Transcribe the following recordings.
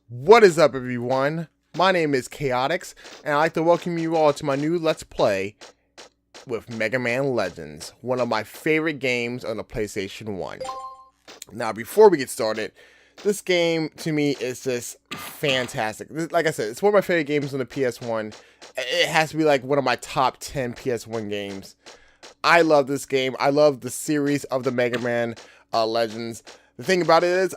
What is up, everyone? My name is Chaotix, and I'd like to welcome you all to my new Let's Play with Mega Man Legends, one of my favorite games on the PlayStation 1. Now, before we get started, this game, to me, is just fantastic. Like I said, it's one of my favorite games on the PS1. It has to be like one of my top 10 PS1 games. I love this game. I love the series of the Mega Man Legends. The thing about it is,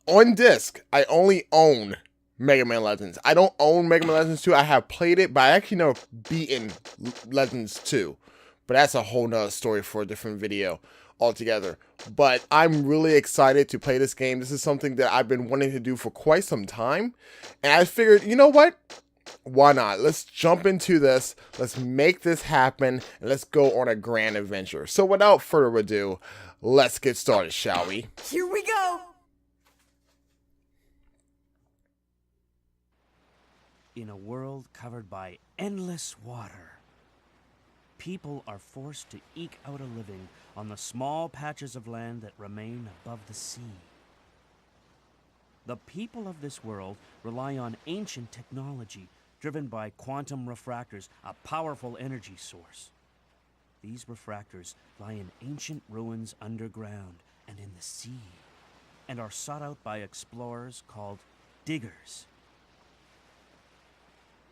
on disc, I only own Mega Man Legends. I don't own Mega Man Legends 2. I have played it, but I actually never beaten Legends 2. But that's a whole nother story for a different video altogether. But I'm really excited to play this game. This is something that I've been wanting to do for quite some time. And I figured, you know what? Why not? Let's jump into this. Let's make this happen. And let's go on a grand adventure. So without further ado, let's get started, shall we? Here we go! In a world covered by endless water, people are forced to eke out a living on the small patches of land that remain above the sea. The people of this world rely on ancient technology driven by quantum refractors, a powerful energy source. These refractors lie in ancient ruins underground and in the sea, and are sought out by explorers called diggers.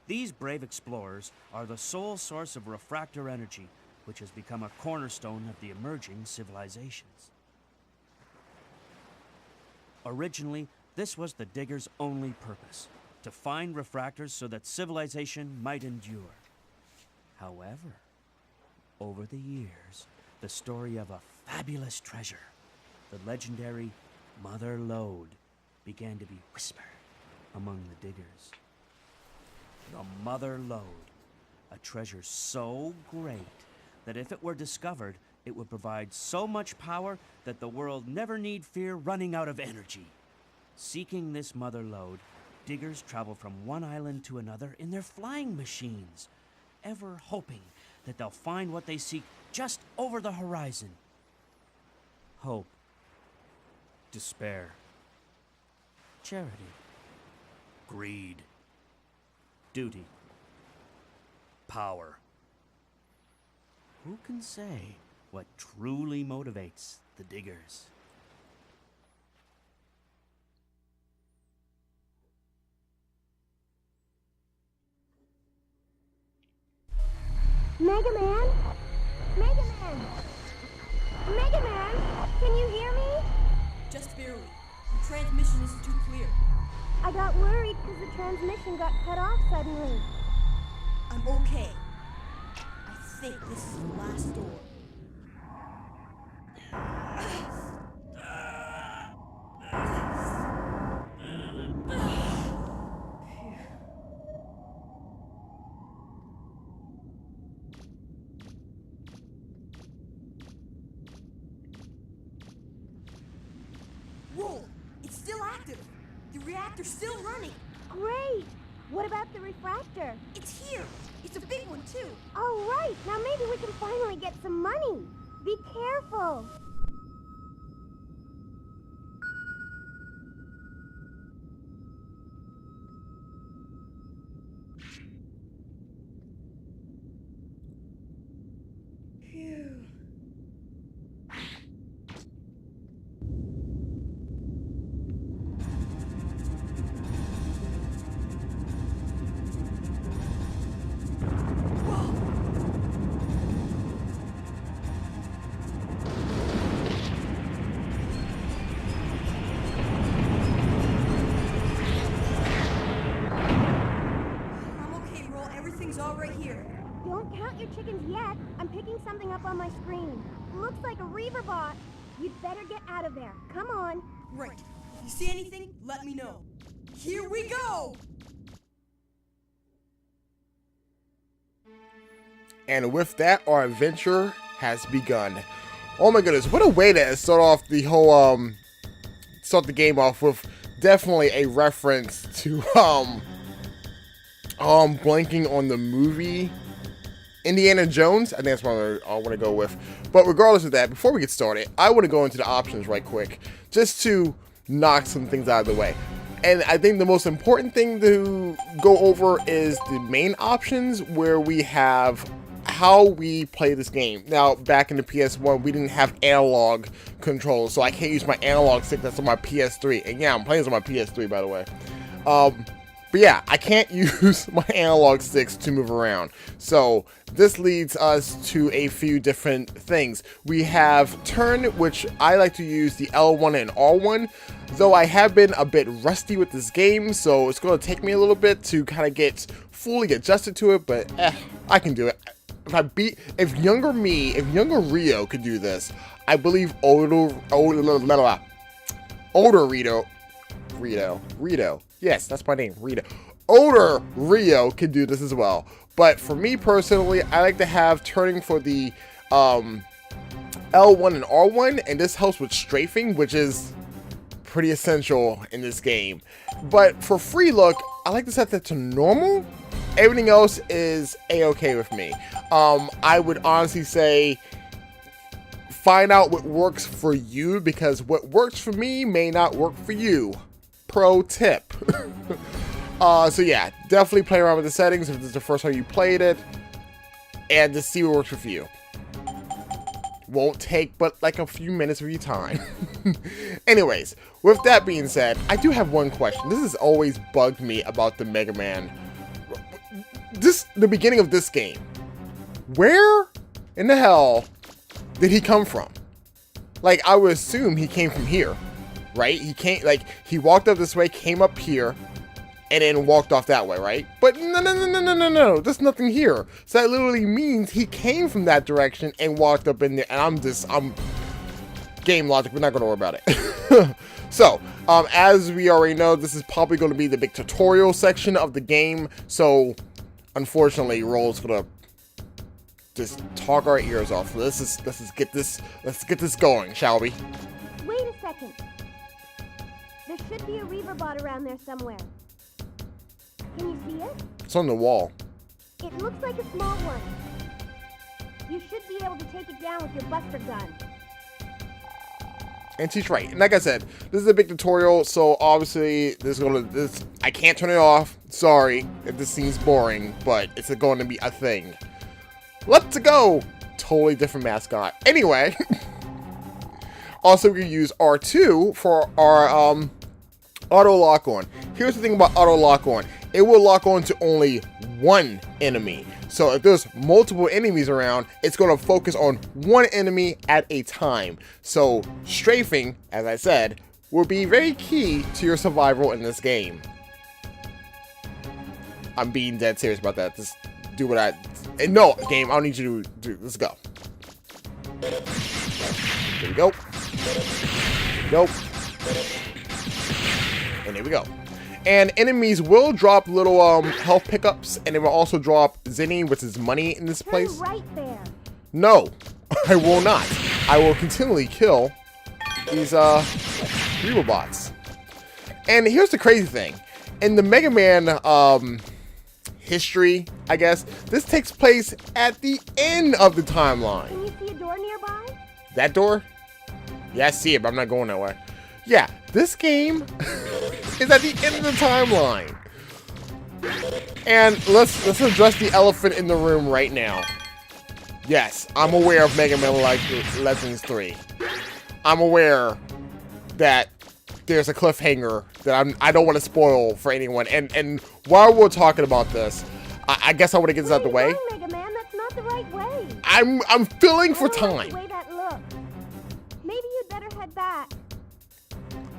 These brave explorers are the sole source of refractor energy, which has become a cornerstone of the emerging civilizations. Originally, this was the diggers' only purpose, to find refractors so that civilization might endure. However, over the years, the story of a fabulous treasure, the legendary Mother Lode, began to be whispered among the diggers. The Mother Lode, a treasure so great that if it were discovered, it would provide so much power that the world never need fear running out of energy. Seeking this Mother Lode, diggers travel from one island to another in their flying machines, ever hoping that they'll find what they seek just over the horizon. Hope, despair, charity, greed, duty, power. Who can say what truly motivates the diggers? Mega Man? Mega Man! Mega Man! Can you hear me? Just barely. The transmission is too clear. I got worried because the transmission got cut off suddenly. I'm okay. I think this is the last door. Whoa! It's still active! The reactor's still running! Great! What about the refractor? It's here! It's a big one, too! All right, now maybe we can finally get some money. Be careful. Phew. All right here. Don't count your chickens yet. I'm picking something up on my screen. Looks like a Reaverbot. You'd better get out of there. Come on. Right. If you see anything, let me know. Here we go! And with that, our adventure has begun. Oh my goodness, what a way to start off the whole, start the game off with definitely a reference to, blanking on the movie Indiana Jones. I think that's what I want to go with. But regardless of that, before we get started, I want to go into the options right quick, just to knock some things out of the way. And I think the most important thing to go over is the main options, where we have how we play this game. Now, back in the PS1, we didn't have analog controls, so I can't use my analog stick that's on my PS3. And yeah, I'm playing this on my PS3, by the way. But yeah, I can't use my analog sticks to move around. So this leads us to a few different things. We have turn, which I like to use the L1 and R1, though I have been a bit rusty with this game, so it's going to take me a little bit to kind of get fully adjusted to it, but I can do it. If younger Rio could do this, I believe older Rito. Yes, that's my name, Rito. Older Rio can do this as well. But for me personally, I like to have turning for the L1 and R1, and this helps with strafing, which is pretty essential in this game. But for free look, I like to set that to normal. Everything else is a-okay with me. I would honestly say find out what works for you, because what works for me may not work for you. Pro tip. So yeah, definitely play around with the settings if this is the first time you played it, and to see what works for you. Won't take but like a few minutes of your time. Anyways, with that being said, I do have one question. This has always bugged me about the Mega Man. The beginning of this game. Where in the hell did he come from? Like, I would assume he came from here. Right? He walked up this way, came up here, and then walked off that way, right? But no, there's nothing here. So that literally means he came from that direction and walked up in there, and I'm game logic, we're not going to worry about it. So, as we already know, this is probably going to be the big tutorial section of the game, so unfortunately, Roll's going to just talk our ears off. So let's get this going, shall we? Wait a second. There should be a Reaverbot around there somewhere. Can you see it? It's on the wall. It looks like a small one. You should be able to take it down with your buster gun. And she's right. And like I said, this is a big tutorial, so obviously I can't turn it off. Sorry if this seems boring, but it's going to be a thing. Let's go! Totally different mascot. Anyway, also we can use R2 for our auto lock on. Here's the thing about auto lock on. It will lock on to only one enemy. So if there's multiple enemies around, it's going to focus on one enemy at a time. So strafing, as I said, will be very key to your survival in this game. I'm being dead serious about that. Just do what no, game, I don't need you to do. Let's go. There we go. Nope. And there we go. And enemies will drop little health pickups, and they will also drop zenny, which is money in this place. Turn right there. No, I will not. I will continually kill these Reaverbots. And here's the crazy thing. In the Mega Man history, I guess, this takes place at the end of the timeline. Can you see a door nearby? That door? Yeah, I see it, but I'm not going that way. Yeah, this game is at the end of the timeline. And let's address the elephant in the room right now. Yes, I'm aware of Mega Man Legends 3. I'm aware that there's a cliffhanger that I don't want to spoil for anyone. And while we're talking about this, I guess I want to get this out of the way. Mega Man, that's not the right way. I'm filling for I don't like time. the way that looks. Maybe you'd better head back.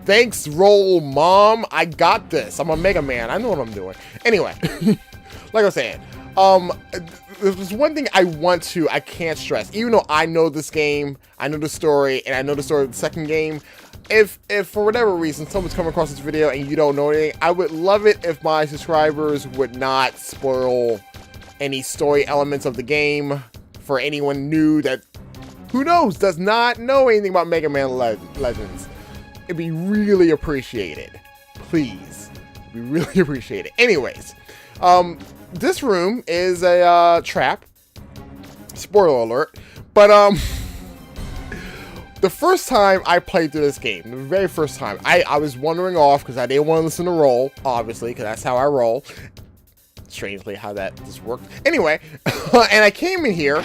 Thanks, Roll Mom. I got this. I'm a Mega Man. I know what I'm doing. Anyway, like I was saying, there's one thing I can't stress. Even though I know this game, I know the story, and I know the story of the second game, if for whatever reason someone's coming across this video and you don't know anything, I would love it if my subscribers would not spoil any story elements of the game for anyone new that, who knows, does not know anything about Mega Man Legends. It'd be really appreciated. Please. It'd be really appreciated. Anyways, this room is a trap. Spoiler alert. But the first time I played through this game, the very first time, I was wandering off because I didn't want to listen to roll, obviously, because that's how I roll. Strangely, how that just worked. Anyway, and I came in here,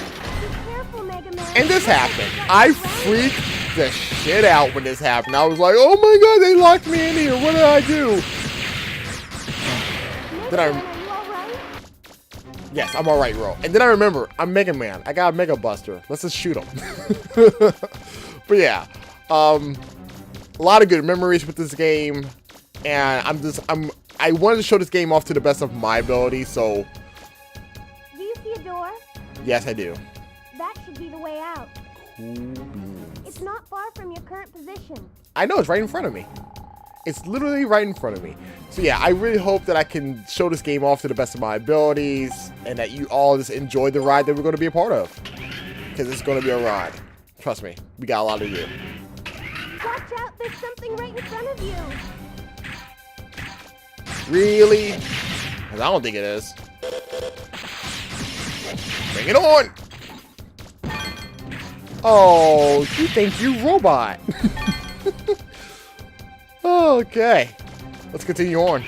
and this happened. I freaked the shit out when this happened. I was like, oh my god, they locked me in here. What did I do? Yes, I'm alright, Ro. And then I remember, I'm Mega Man. I got a Mega Buster. Let's just shoot him. But yeah, a lot of good memories with this game. And I wanted to show this game off to the best of my ability, so... Do you see a door? Yes, I do. That should be the way out. Cool beans. It's not far from your current position. I know, it's right in front of me. It's literally right in front of me. So yeah, I really hope that I can show this game off to the best of my abilities, and that you all just enjoy the ride that we're going to be a part of. Because it's going to be a ride. Trust me, we got a lot to do. Watch out, there's something right in front of you. Really? 'Cause I don't think it is. Bring it on! Oh, you think you robot. Okay. Let's continue on.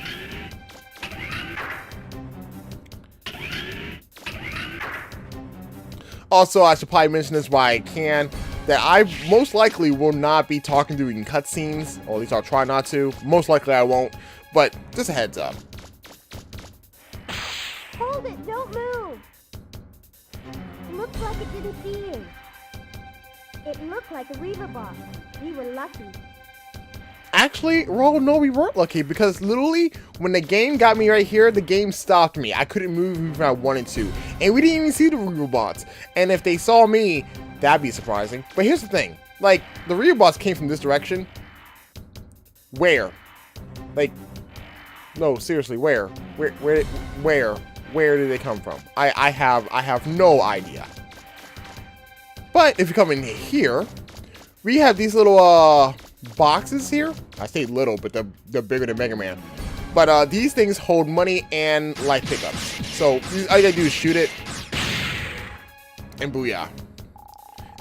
Also, I should probably mention this while I can, that I most likely will not be talking during cutscenes, or at least I'll try not to. Most likely I won't, but just a heads up. Hold it, don't move. Looks like it didn't see you. It looked like a Reaverbot. We were lucky. Actually, Ro, no, we weren't lucky, because literally, when the game got me right here, the game stopped me. I couldn't move even if I wanted to. And we didn't even see the Reaverbots. And if they saw me, that'd be surprising. But here's the thing. Like, the Reaverbots came from this direction. Where? Like, no, seriously, where? Where did they come from? I have no idea. But if you come in here, we have these little, boxes here. I say little, but they're bigger than Mega Man. But these things hold money and life pickups. So all you gotta do is shoot it, and booyah.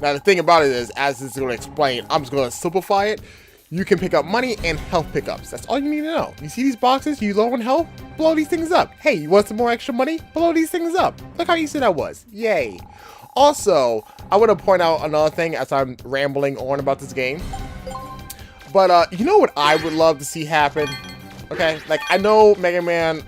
Now the thing about it is, as this is gonna explain, I'm just gonna simplify it. You can pick up money and health pickups. That's all you need to know. You see these boxes? You low on health? Blow these things up. Hey, you want some more extra money? Blow these things up. Look how easy that was. Yay. Also, I want to point out another thing as I'm rambling on about this game. But, you know what I would love to see happen? Okay, like, I know Mega Man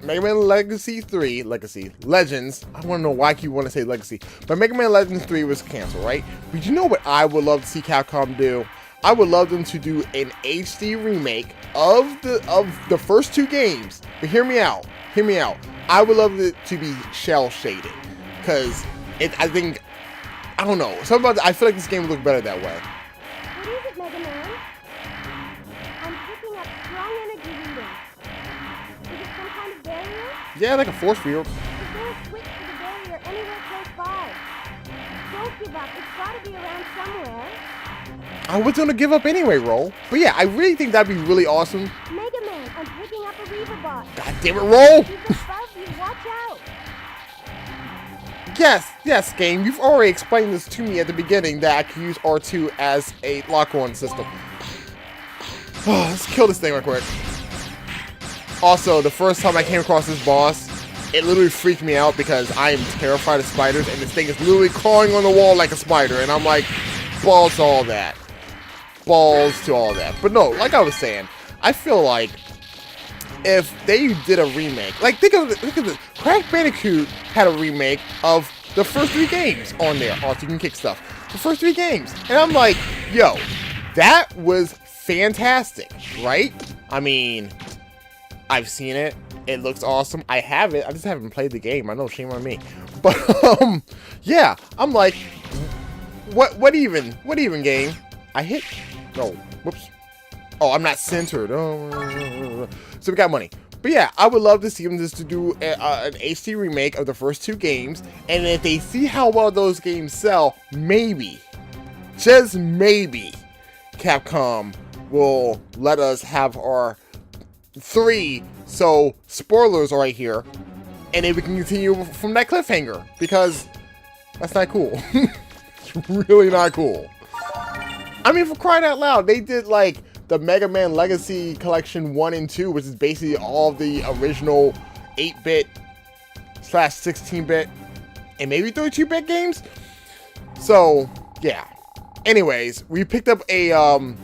Legacy 3, Legends, I want to know why you want to say Legacy, but Mega Man Legends 3 was canceled, right? But you know what I would love to see Capcom do? I would love them to do an HD remake of the first two games. But hear me out. I would love it to be shell shaded, because I don't know. I feel like this game would look better that way. What is it, Mega Man? I'm picking up strong energy readings. Is it some kind of barrier? Yeah, like a force field. Is there a switch to the barrier anywhere close by? Don't give up. It's got to be around somewhere. I was gonna give up anyway, Roll. But yeah, I really think that'd be really awesome. Mega Man, I'm picking up a Reaverbot. God damn it, Roll! He's above you. Watch out. Yes, game. You've already explained this to me at the beginning that I can use R2 as a lock-on system. Let's kill this thing real quick. Also, the first time I came across this boss, it literally freaked me out because I am terrified of spiders, and this thing is literally crawling on the wall like a spider, and I'm like, balls to all that. Balls to all that. But no, like I was saying, I feel like if they did a remake, like look at this, Crash Bandicoot had a remake of the first 3 games on there. Also, you can kick stuff. The first 3 games. And I'm like, yo, that was fantastic, right? I mean, I've seen it. It looks awesome. I have it. I just haven't played the game. I know, shame on me. But, yeah, I'm like, what even game? I hit, no, whoops. Oh, I'm not centered. Oh. So we got money. But yeah, I would love to see them just to do an HD remake of the first 2 games. And if they see how well those games sell, maybe, just maybe, Capcom will let us have our 3. So, spoilers are right here. And then we can continue from that cliffhanger. Because that's not cool. It's really not cool. I mean, for crying out loud, they did like the Mega Man Legacy Collection 1 and 2, which is basically all the original 8-bit / 16-bit and maybe 32-bit games. So yeah. Anyways, we picked up a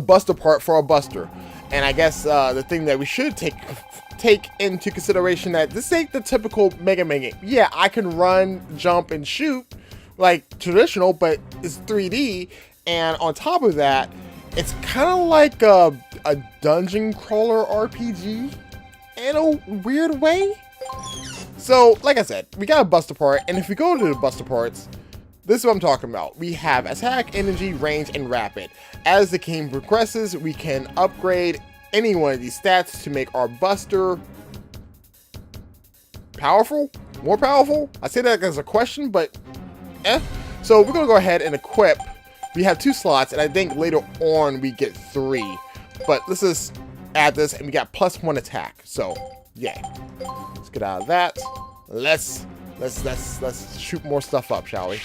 buster part for our buster, and I guess the thing that we should take into consideration that this ain't the typical Mega Man game. Yeah, I can run, jump, and shoot like traditional, but it's 3D, and on top of that, it's kind of like a dungeon crawler RPG in a weird way. So, like I said, we got a buster part, and if we go to the buster parts, this is what I'm talking about. We have attack, energy, range, and rapid. As the game progresses, we can upgrade any one of these stats to make our buster powerful, more powerful. I say that as a question, but so we're gonna go ahead and equip. We have 2 slots, and I think later on we get 3. But let's just add this, and we got +1 attack. So yeah, let's get out of that. Let's shoot more stuff up, shall we?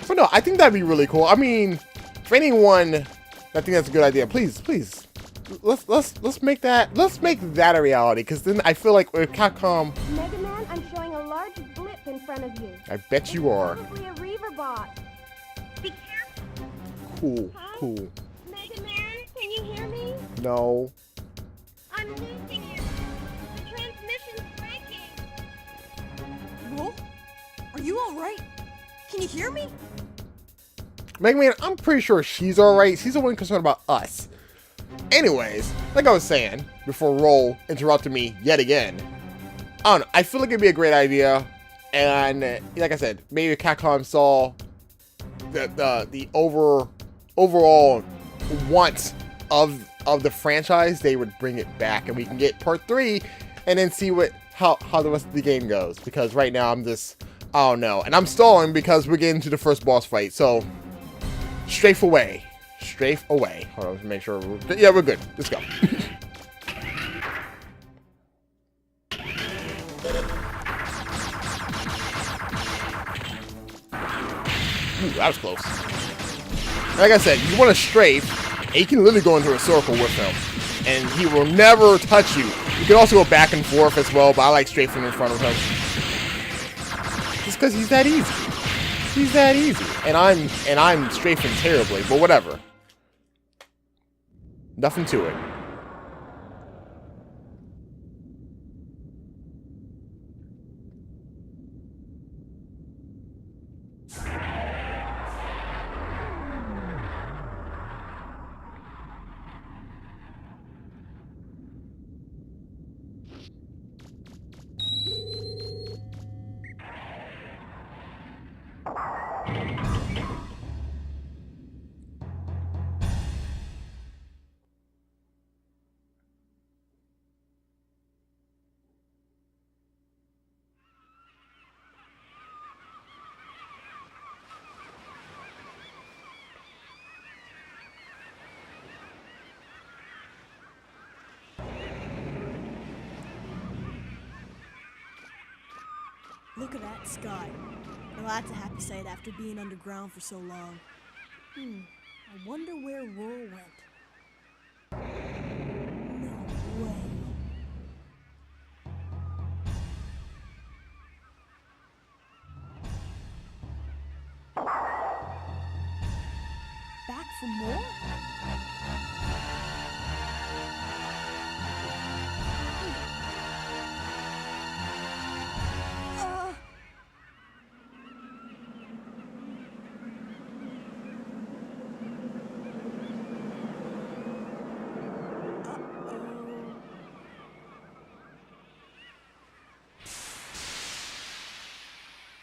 But no, I think that'd be really cool. I mean, for anyone that think that's a good idea, please, let's make that a reality. Because then I feel like with Capcom, Mega Man, I'm showing a large blip in front of you. I bet you are. Probably a Reaverbot. Be careful. Cool, Huh? cool. Mega Man, can you hear me? No. I'm losing you. The transmission's breaking. Roll? Are you alright? Can you hear me? Mega Man, I'm pretty sure she's alright. She's the one concerned about us. Anyways, like I was saying, before Roll interrupted me yet again, I don't know, I feel like it'd be a great idea, and like I said, maybe Capcom saw the overall want of the franchise, they would bring it back, and we can get part 3, and then see how the rest of the game goes. Because right now I'm just, I don't know, and I'm stalling because we're getting to the first boss fight. So strafe away. Hold on, let's make sure we're good. Let's go. Ooh, that was close. Like I said, you want to strafe, and you can literally go into a circle with him, and he will never touch you. You can also go back and forth as well, but I like strafing in front of him. Just because he's that easy. He's that easy. And I'm strafing terribly, but whatever. Nothing to it. Look at that sky. Now that's a happy sight after being underground for so long. I wonder where Roll went. No way. Back for more?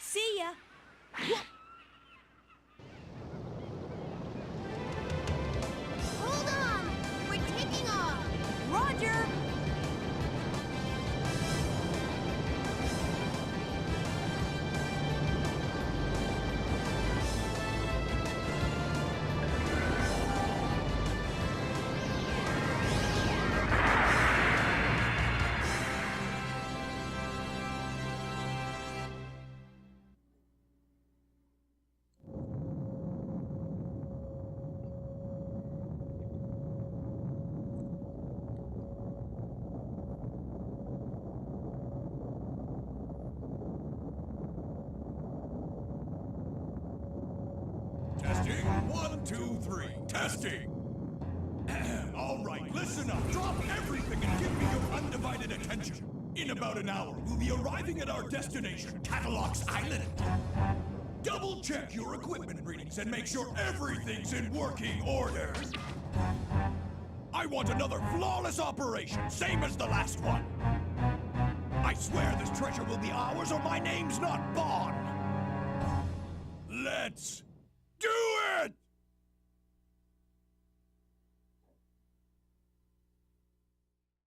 See ya. Testing. 1, 2, 3. Testing. All right, listen up. Drop everything and give me your undivided attention. In about an hour, we'll be arriving at our destination, Catalog's Island. Double check your equipment readings and make sure everything's in working order. I want another flawless operation, same as the last one. I swear this treasure will be ours or my name's not Bond. Let's